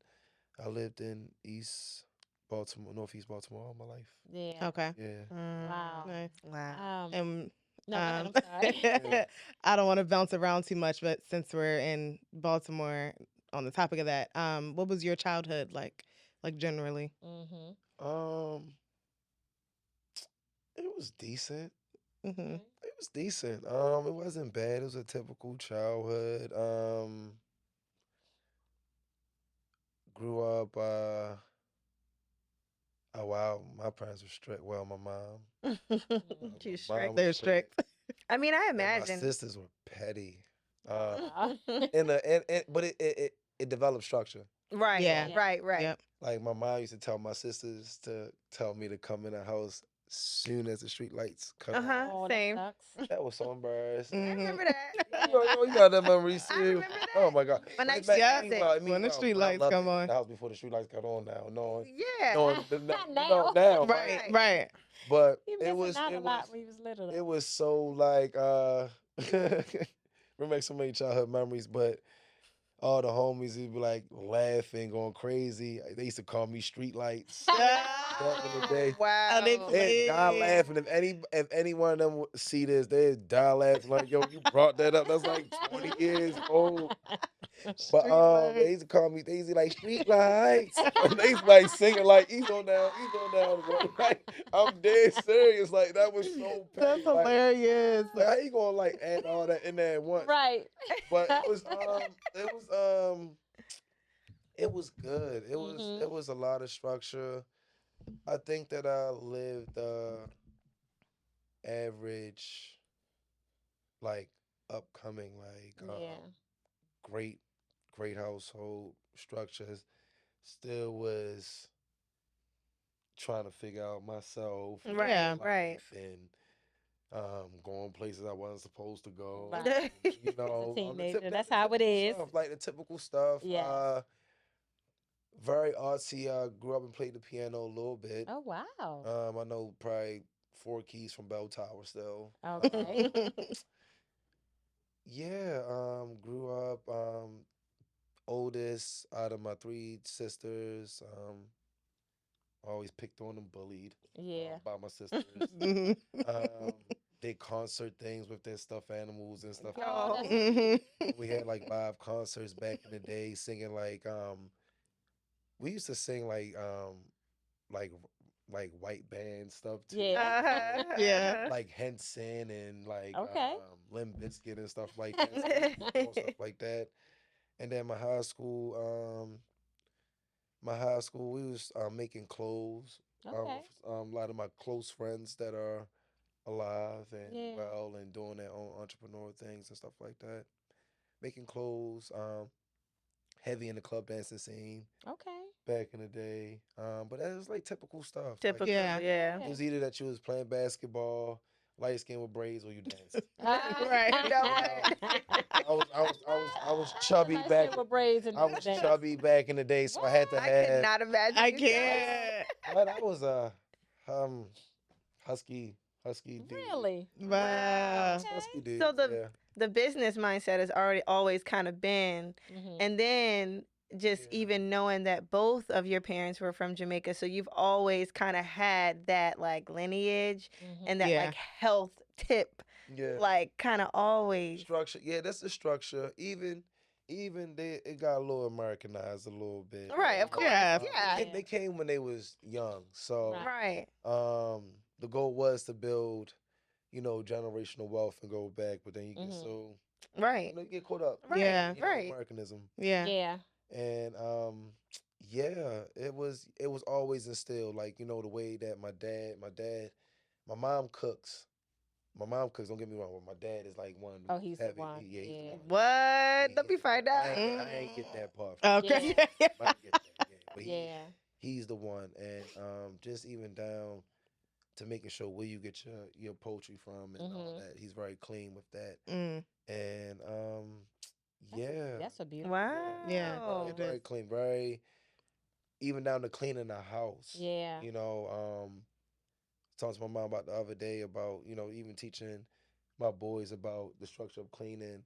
I lived in East Baltimore, Northeast Baltimore all my life. Yeah. Okay. Yeah. Wow. Nice. Wow. And No, go ahead. um, I'm sorry. I don't want to bounce around too much, but since we're in Baltimore, on the topic of that, what was your childhood like generally? Mhm. Um, it was decent. Mm-hmm. It was decent. It wasn't bad. It was a typical childhood. Grew up. Oh wow, my parents were strict. Well, my mom. She's My mom strict. was They're strict, strict. I mean, I and my imagine. sisters were petty. Oh, wow. But it developed structure. Right, Yeah. Yeah. right, right. Yep. Like my mom used to tell my sisters to tell me to come in the house soon as the street lights cut on. Oh, that Same. sucks. That was so embarrassing. I Mm-hmm. remember that. You got that memory I too. remember Oh that. my God. When I But used to Yeah. visit. When the street but I lights love come being in on. the house before the street lights got on now. No, Yeah. Now. now, Right. Right. Right. But You it missing was out a it lot was when you was little it though. was so like we make so many childhood memories, but all the homies would be like laughing, going crazy. They used to call me street lights back in the day. Oh, they Wow. They'd die played. laughing. If any one of them see this, they'd die laughing like, yo, you brought that up. That's like 20 years old. But Street lights. they used to call me, they used to be like street lights. They used to like singing like ease on down. Bro. Like I'm dead serious. Like that was so That's petty. hilarious. Like how you gonna like add all that in there at once? Right. But it was good. Mhm. It was a lot of structure. I think that I lived average, like upcoming, like Yeah. great great household structures. Still was trying to figure out myself and Yeah. Right, life and going places I wasn't supposed to go. Right. You As a know, teenager, the that's how it typical is. stuff, like the typical stuff. Yes. Very artsy. I grew up and played the piano a little bit. Oh wow. I know probably four keys from Bell Tower still. Okay. Yeah, grew up oldest out of my three sisters. Always picked on and bullied Yeah. by my sisters. Mhm. Um, did concert things with their stuffed animals and stuff Oh, like that's that. Mhm. We had like live concerts back in the day, singing like we used to sing like like white band stuff too, Yeah. Yeah. like Henson and like Okay. Limp Bizkit and stuff like that. So we used to do stuff like that. And then my high school, we was making clothes. Okay. With, a lot of my close friends that are alive and Yeah. well and doing their own entrepreneur things and stuff like that. Making clothes, heavy in the club dancing scene Okay. back in the day. But that was like typical stuff. Like, Typical. Yeah. Yeah. it was either that you was playing basketball, light skin with braids, or you danced. Right. You know what? I was chubby Nice back. little braids and I was dance. chubby back in the day, so I had to I could have. not imagine. I you doing can't. But I was a husky dude. Really? Wow. Okay. Husky dude. So Yeah. the business mindset has already always kind of been, Mhm. and then just Yeah. even knowing that both of your parents were from Jamaica, so you've always kind of had that like lineage Mhm. and that Yeah. like health tip, Yeah. like kind of always. Structure. Yeah, that's the structure. Even it got a little Americanized a little bit. Right, of course. Yeah. Yeah. They came when they was young. So Right. Right. the goal was to build, generational wealth and go back, but then you get Mhm. so Right. you get caught up. Right. Yeah. Right. Americanism. Yeah. Yeah. And yeah, it was always instilled, like, the way that my mom cooks. My mom cooks, don't get me wrong, but my dad is like one Oh, he's the heavy. one. Yeah, he's the Yeah. one. What? Let me He's the find one. out. I ain't get that part. Okay. I ain't get that, yeah. But Yeah. he's the one. And just even down to making sure where you get your poultry from and all Mhm. that. He's very clean with that. Mm. And yeah. That's a beautiful. Wow. Yeah, Very, it very is. clean, very even down to cleaning the house. Yeah. Talked to my mom about the other day about, even teaching my boys about the structure of cleaning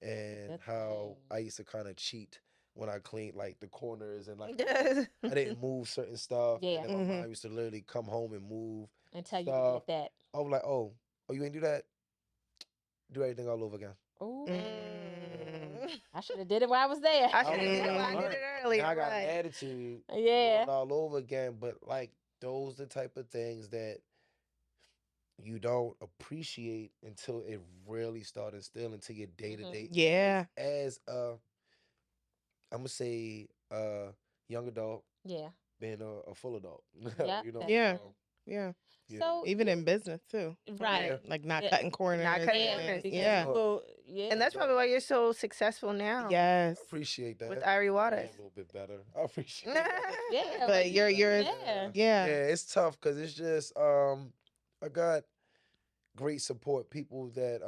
and Good how thing. I used to kind of cheat when I cleaned like the corners and like I didn't move certain stuff, Yeah. and then my Mhm. mom used to literally come home and move Until you stuff. did that. I was like, oh, you ain't do that? Do everything all over again. Ooh. Mm. I should have did it while I was there. I I should was have did it like, while I I did learned. it Now earlier. I got an Right. attitude, doing Yeah. it all over again. But like those the type of things that you don't appreciate until it really starts instilling into your day to day. Yeah. As I'm gonna say young adult Yeah. being a full adult. Yep. You know. That's Yeah. true. Yeah. Yeah. So Even in business too. right. Yeah. Like not Yeah. cutting corners. Not cutting Yeah. corners. Because Yeah. people. Yeah. And that's probably why you're so successful now Yes. I appreciate that. with Irie Yeah, Watas. a little bit better. I appreciate that. Yeah. But you're Yeah. Yeah, yeah. it's tough because it's just I got great support people that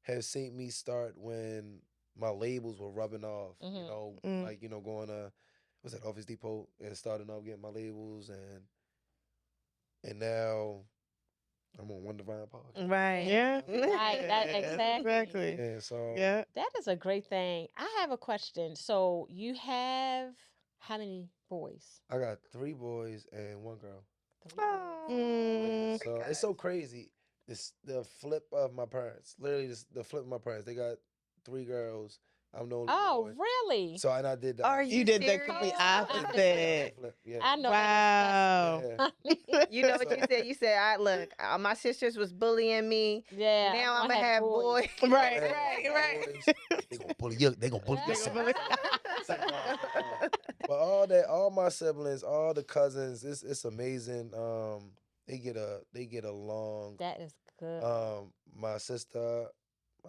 have seen me start when my labels were rubbing off. You Mhm. know, Mm. like going to what's that Office Depot and starting off getting my labels and now I'm on One Divine Podcast. Right. Yeah. Right. That exactly. Exactly. Yeah, so Yeah. That is a great thing. I have a question. So you have how many boys? I got 3 boys and 1 girl. Three. Oh. Mm. So it's so crazy. This the flip of my parents. Literally, the flip of my parents. They got 3 girls. I'm the only Oh, boy. really? So and I did the Are opposite. You did the serious? complete Oh, opposite. Flip, yeah. I know. Wow. Yeah. You know what you So- said? You said, "I look. My sisters was bullying me. Yeah. Now I'm I gonna have boys." Right, Yeah, right. They gonna bully you. They gonna bully They you. gonna bully- But all my siblings, all the cousins, it's amazing. They get along. That is good. My sister,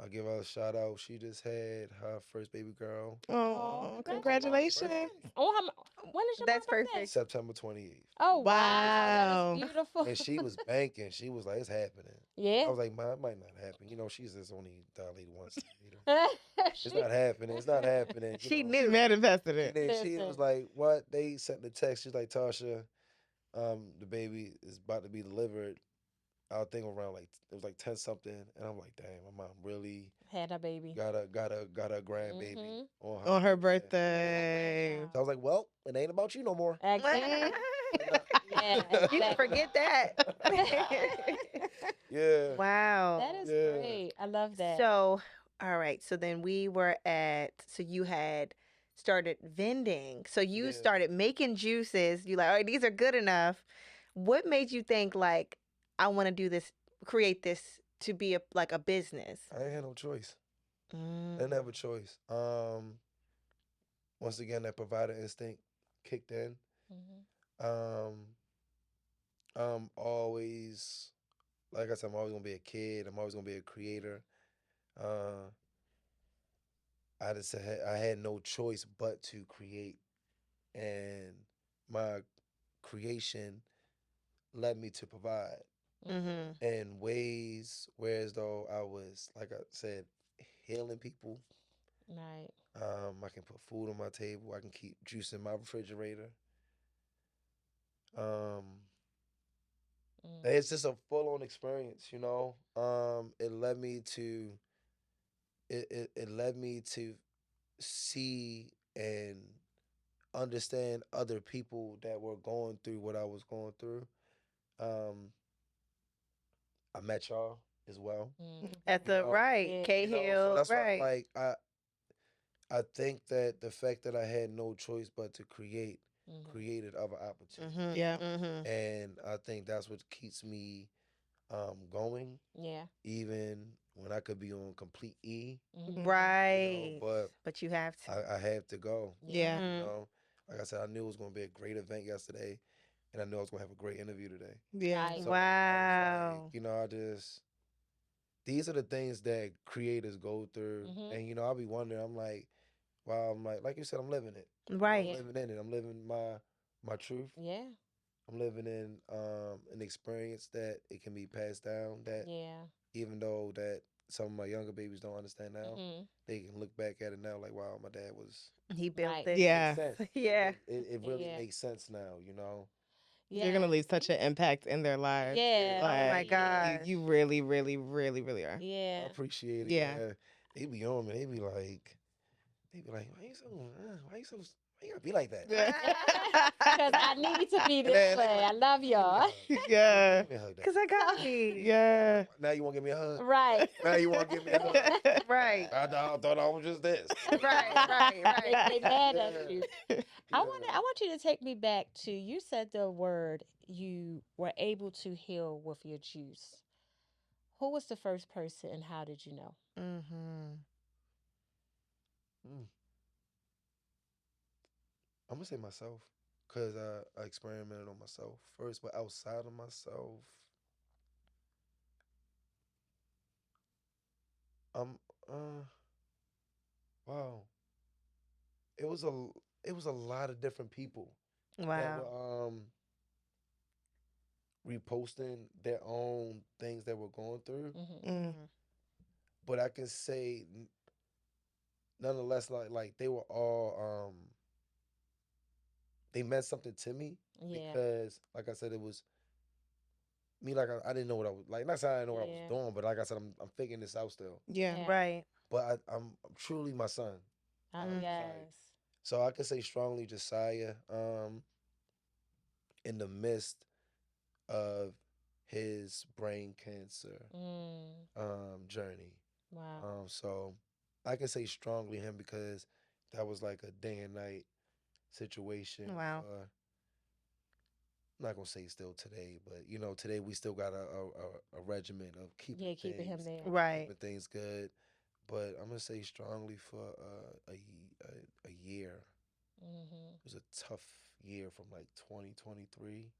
I give her a shout out. She just had her first baby girl Oh, congratulations. congratulations. Oh, when is your That's birthday? perfect. September 28th. Oh, wow. Wow. That is beautiful. And she was banking. She was like, it's happening. I Yeah. was like, man, it might not happen. You know, she's just only dilated 1 centimeter. It's not happening. It's not happening. She She knew. manifested And it. then she Listen. was like, what? They sent the text. She's like, Tasha, the baby is about to be delivered. I think around like it was like 10 something. And I'm like, damn, my mom really Had a baby. got a grandbaby Mhm. On her birthday. Wow. So I was like, well, it ain't about you no more. Exactly. Yeah, You didn't exactly. forget that. Yeah. Wow. That is Yeah. great. I love that. So, all right. So then we were at. So you had started vending. So you Yeah. started making juices. You like, all right, these are good enough. What made you think like, I want to do this, create this to be like a business? I ain't had no choice. I Mm. didn't have a choice. Once again, that provider instinct kicked in. Mhm. I'm always, like I said, I'm always gonna be a kid. I'm always gonna be a creator. Uh, I had no choice but to create, and my creation led me to provide Mhm. in ways whereas though I was, like I said, healing people. Right. I can put food on my table. I can keep juice in my refrigerator. Um, Mm. it's just a full on experience, you know. It led me to it led me to see and understand other people that were going through what I was going through. Um, I met y'all as well. Mhm. At You the know, right, Yeah. K you know, so Hill, that's why right. like I think that the fact that I had no choice but to create Mhm. created other opportunities. Mhm. Yeah. Mhm. And I think that's what keeps me going, Yeah. even when I could be on complete E. Mhm. You Right. know, But you have to. I have to go. Yeah. You Mhm. know, like I said, I knew it was going to be a great event yesterday, and I knew I was going to have a great interview today. Yeah. Right. So Wow. you know, these are the things that creators go through, Mhm. and you know, I'll be wondering. I'm like, wow, I'm like you said, I'm living it. Right. I'm living in it. I'm living my truth. Yeah. I'm living in an experience that it can be passed down. That Yeah. even though that some of my younger babies don't understand now, Mhm. they can look back at it now like, wow, my dad was. He built Right. it. Yeah. Makes sense. Yeah. It really Yeah. makes sense now. You know. You're gonna Yeah. leave such an impact in their lives. Yeah. Oh my Like gosh. you really, really, really, really are. I Yeah. appreciate it. Yeah. Yeah. they be on me. They be like, why you gotta be like that? Because I need to be And this then they way. like, I love "Give me a y'all. hug. Yeah. Give me a hug, Cause Dad." I got me. Yeah. Now you want to give me a hug? Right. Now you want to give me a hug? Right. I thought I was just this. They mad at Yeah. you. Yeah. I want you to take me back to, you said the word, you were able to heal with your juice. Who was the first person and how did you know? Mm-hmm. Mm. I'm gonna say myself, cause I experimented on myself first, but outside of myself, I'm wow. It was a it was a lot of different people that Wow. were reposting their own things that we're going through, Mm-hmm. Mm. but I can say nonetheless, like they were all they meant something to me Yeah. because, like I said, it was me. Like I didn't know what I was like. Not saying I didn't know what I was Yeah. doing, but like I said, I'm figuring this out still. Yeah. Yeah. Right. But I'm truly my son. Yes. So I can say strongly Josiah, in the midst of his brain cancer Mm. journey. Wow. So I can say strongly him because that was like a day and night situation. Wow. I'm not gonna say still today, but today we still got a regimen of keeping Yeah, keeping him things there. Right. keeping things good. But I'm gonna say strongly for a year. Mm-hmm. It was a tough year from like 2023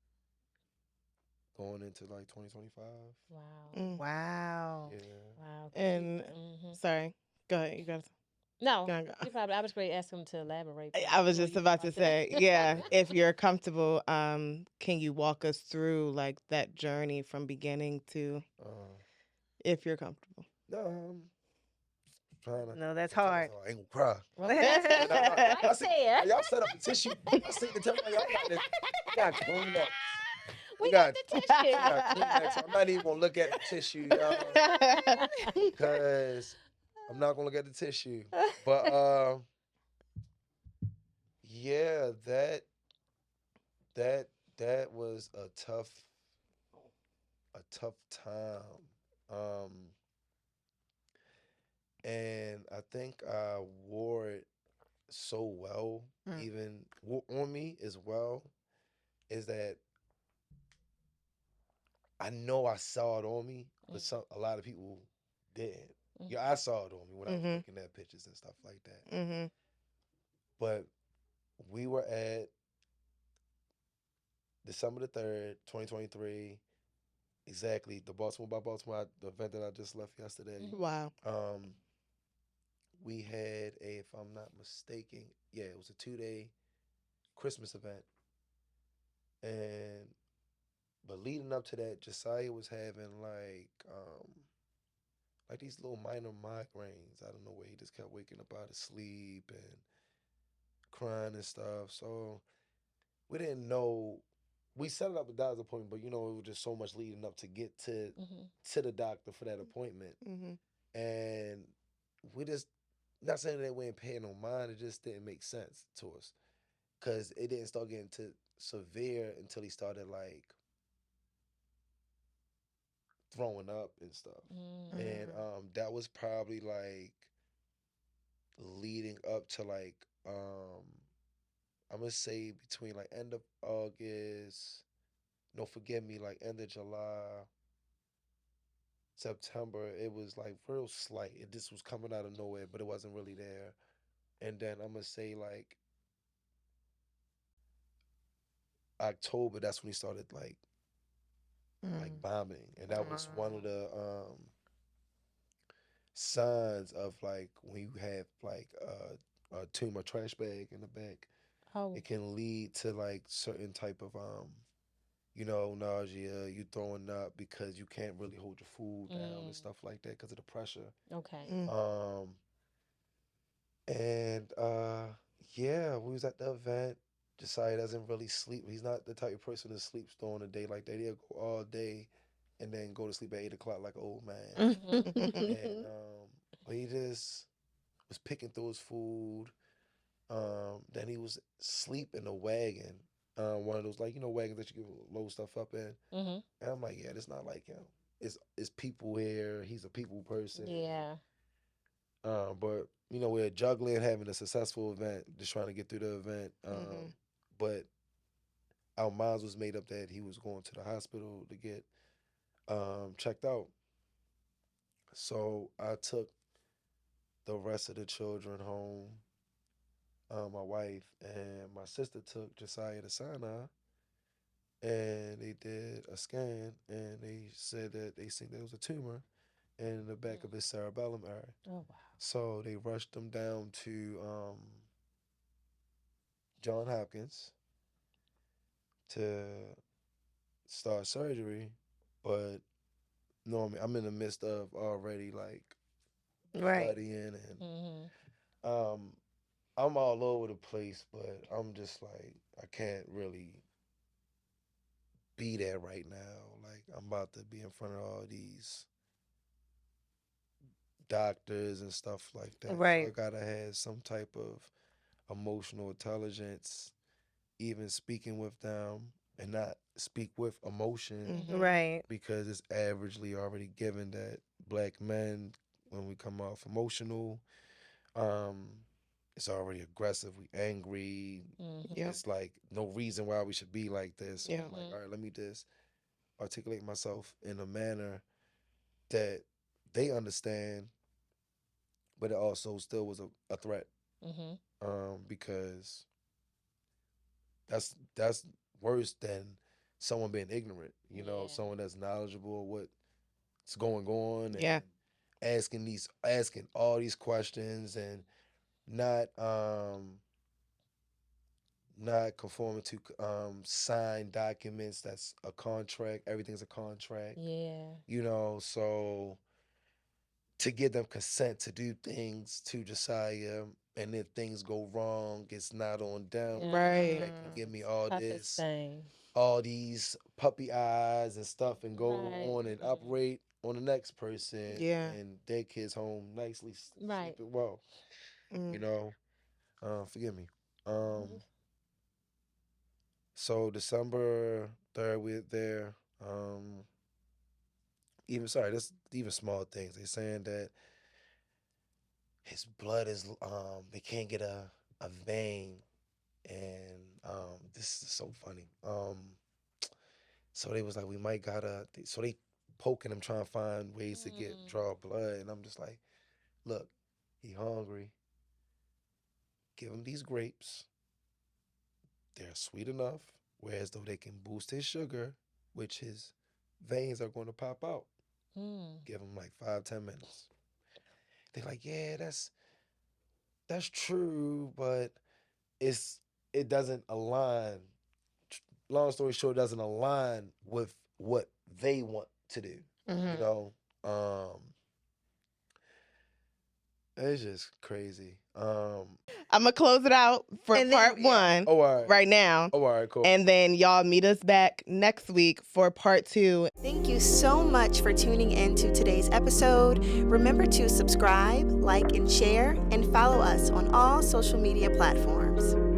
going into like 2025. Wow. Mm. Wow. Yeah. Wow. And Mm-hmm. sorry, go ahead. You got. No, Go. you probably. I was going to ask him to elaborate. But I was sure just you about to about say, yeah, if you're comfortable, can you walk us through like that journey from beginning to, Uh, if you're comfortable? no, trying to. No, that's I tell hard. myself I ain't gonna cry. Well, And right I see, there. y'all set up a tissue. I see the tell y'all got this. You got Kleenex. We You got got, the you tissue. got Kleenex. I'm not even gonna look at the tissue, y'all, because I'm not gonna look at the tissue. But yeah, that that was a tough time. Um, and I think I wore it so well, Mm. even on me as well, is that I know I saw it on me, but a lot of people didn't. Yeah, I saw it on me when I was Mhm. looking at pictures and stuff like that. Mhm. But we were at December the 3rd, 2023, exactly the Baltimore by Baltimore, the event that I just left yesterday. Wow. We had if I'm not mistaken, yeah, it was a 2-day Christmas event. And but leading up to that, Josiah was having like these little minor migraines. I don't know where he just kept waking up out of sleep and crying and stuff. So we didn't know. We set it up a doctor's appointment, but it was just so much leading up to get to the doctor for that appointment. Mhm. And we just not saying that we ain't paying no mind. It just didn't make sense to us because it didn't start getting to severe until he started like throwing up and stuff. And that was probably like leading up to like I'm gonna say between like end of August, no forgive me, like end of July, September, it was like real slight. It just was coming out of nowhere, but it wasn't really there. And then I'm gonna say like October, that's when he started like Mm. bombing. And that was one of the signs of like when you have like a tumor trash bag in the back, Oh. it can lead to like certain type of nausea, you throwing up because you can't really hold your food down and stuff like that because of the pressure. Okay. Mm. And yeah, we was at the event. Josiah doesn't really sleep. He's not the type of person that sleeps during the day like that. He'll go all day and then go to sleep at 8 o'clock like an old man. Mm-hmm. And he just was picking through his food. Then he was asleep in a wagon. One of those, like, wagons that you can load stuff up in. Mm-hmm. And I'm like, yeah, it's not like him. It's people here. He's a people person. Yeah. But we're juggling, having a successful event, just trying to get through the event. But our minds was made up that he was going to the hospital to get checked out. So I took the rest of the children home. My wife and my sister took Josiah to Sinai, and they did a scan, and they said that they think there was a tumor in the back of his cerebellum area. Oh, wow. So they rushed him down to John Hopkins to start surgery, but normally I'm in the midst of already like Right. studying, and I'm all over the place, but I'm just like, I can't really be there right now. Like, I'm about to be in front of all these doctors and stuff like that. Right. So I gotta have some type of emotional intelligence, even speaking with them, and not speak with emotion, Right. because it's averagely already given that Black men, when we come off emotional, it's already aggressive. We angry. Yep. It's like no reason why we should be like this. So Yeah. I'm like, all right, let me just articulate myself in a manner that they understand, but it also still was a threat. Because that's worse than someone being ignorant. Someone that's knowledgeable of what's going on, and Yeah. asking all these questions, and not conforming to signed documents. That's a contract. Everything's a contract. Yeah. So to give them consent to do things to Josiah, and if things go wrong, it's not on them. Right. That can give me all Toughest thing. all these puppy eyes and stuff, and go Right. on and operate on the next person. Yeah. And their kids home nicely, Right. sleeping well. Forgive me. So December 3rd, we're there. Even small things. They're saying that his blood is they can't get a vein, and this is so funny. So they was like, we might gotta. So they poking him, trying to find ways to draw blood, and I'm just like, look, he hungry. Give him these grapes. They're sweet enough, whereas though they can boost his sugar, which his veins are going to pop out. Give him like 5-10 minutes. They're like, yeah, that's true, but it doesn't align. Long story short, it doesn't align with what they want to do. It's just crazy. I'm going to close it out for And then- part one Oh, all right. right now. Oh, all right, cool. And then y'all meet us back next week for part two. Thank you so much for tuning in to today's episode. Remember to subscribe, like, and share, and follow us on all social media platforms.